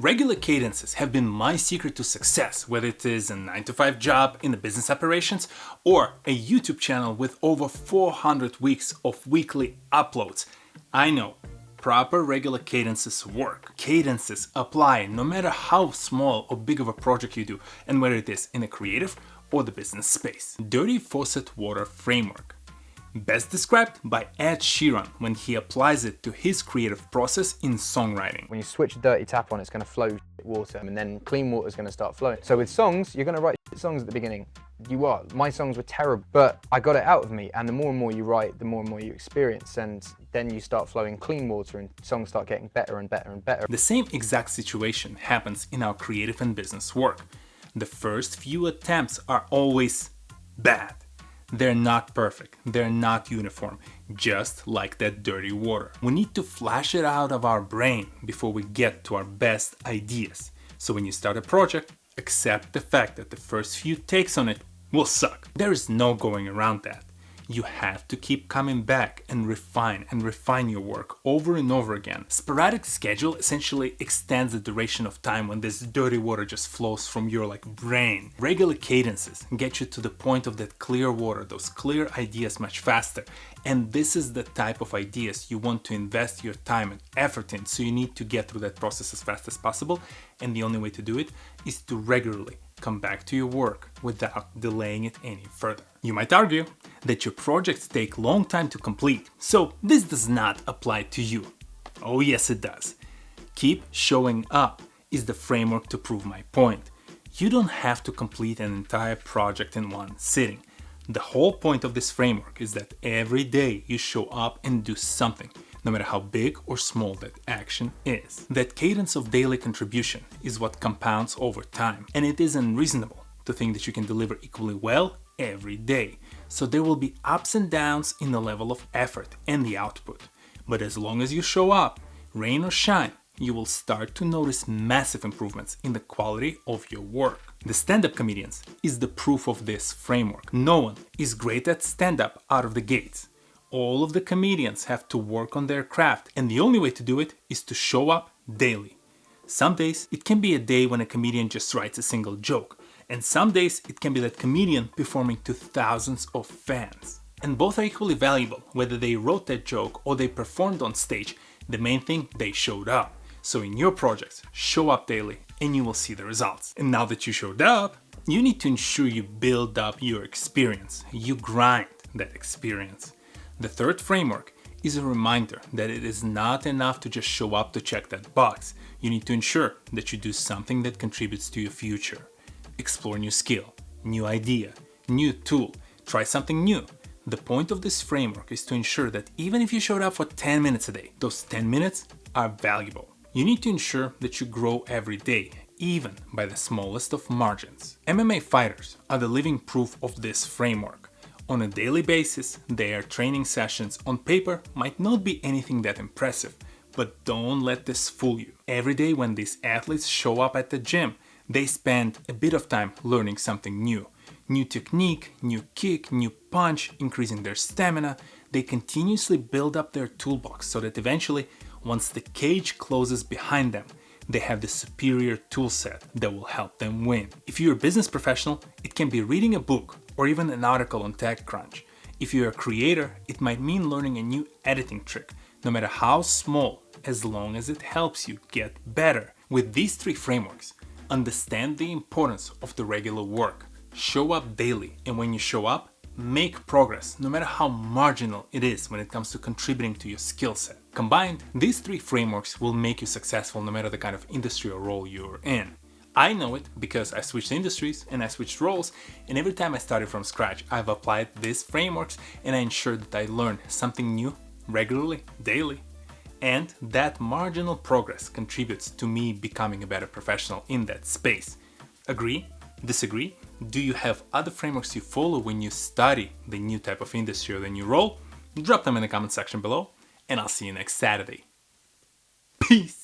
Regular cadences have been my secret to success, whether it is a 9-to-5 job in the business operations or a YouTube channel with over 400 weeks of weekly uploads. I know proper regular cadences work. Cadences apply no matter how small or big of a project you do, and whether it is in the creative or the business space. Dirty faucet water framework. Best described by Ed Sheeran when he applies it to his creative process in songwriting. When you switch a dirty tap on, it's going to flow water, and then clean water is going to start flowing. So with songs, you're going to write songs at the beginning. My songs were terrible, but I got it out of me, and the more and more you write, the more and more you experience, and then you start flowing clean water and songs start getting better and better and better. The same exact situation happens in our creative and business work. The first few attempts are always bad. They're not perfect, they're not uniform, just like that dirty water. We need to flash it out of our brain before we get to our best ideas. So when you start a project, accept the fact that the first few takes on it will suck. There is no going around that. You have to keep coming back and refine your work over and over again. Sporadic schedule essentially extends the duration of time when this dirty water just flows from your brain. Regular cadences get you to the point of that clear water, those clear ideas much faster. And this is the type of ideas you want to invest your time and effort in, so you need to get through that process as fast as possible. And the only way to do it is to regularly come back to your work without delaying it any further. You might argue that your projects take a long time to complete, so this does not apply to you. Oh yes, it does. Keep showing up is the framework to prove my point. You don't have to complete an entire project in one sitting. The whole point of this framework is that every day you show up and do something, no matter how big or small that action is. That cadence of daily contribution is what compounds over time, and it is unreasonable to think that you can deliver equally well every day. So there will be ups and downs in the level of effort and the output. But as long as you show up, rain or shine, you will start to notice massive improvements in the quality of your work. The stand-up comedians is the proof of this framework. No one is great at stand-up out of the gates. All of the comedians have to work on their craft, and the only way to do it is to show up daily. Some days it can be a day when a comedian just writes a single joke, and some days it can be that comedian performing to thousands of fans. And both are equally valuable, whether they wrote that joke or they performed on stage. The main thing, they showed up. So in your projects, show up daily and you will see the results. And now that you showed up, you need to ensure you build up your experience. You grind that experience. The third framework is a reminder that it is not enough to just show up to check that box. You need to ensure that you do something that contributes to your future. Explore new skill, new idea, new tool, try something new. The point of this framework is to ensure that even if you showed up for 10 minutes a day, those 10 minutes are valuable. You need to ensure that you grow every day, even by the smallest of margins. MMA fighters are the living proof of this framework. On a daily basis, their training sessions on paper might not be anything that impressive, but don't let this fool you. Every day when these athletes show up at the gym, they spend a bit of time learning something new. New technique, new kick, new punch, increasing their stamina. They continuously build up their toolbox so that eventually, once the cage closes behind them, they have the superior tool set that will help them win. If you're a business professional, it can be reading a book or even an article on TechCrunch. If you're a creator, it might mean learning a new editing trick, no matter how small, as long as it helps you get better. With these three frameworks, understand the importance of the regular work. Show up daily, and when you show up, make progress, no matter how marginal it is when it comes to contributing to your skill set. Combined, these three frameworks will make you successful no matter the kind of industry or role you're in. I know it because I switched industries and I switched roles, and every time I started from scratch, I've applied these frameworks and I ensured that I learned something new regularly, daily. And that marginal progress contributes to me becoming a better professional in that space. Agree? Disagree? Do you have other frameworks you follow when you study the new type of industry or the new role? Drop them in the comment section below, and I'll see you next Saturday. Peace!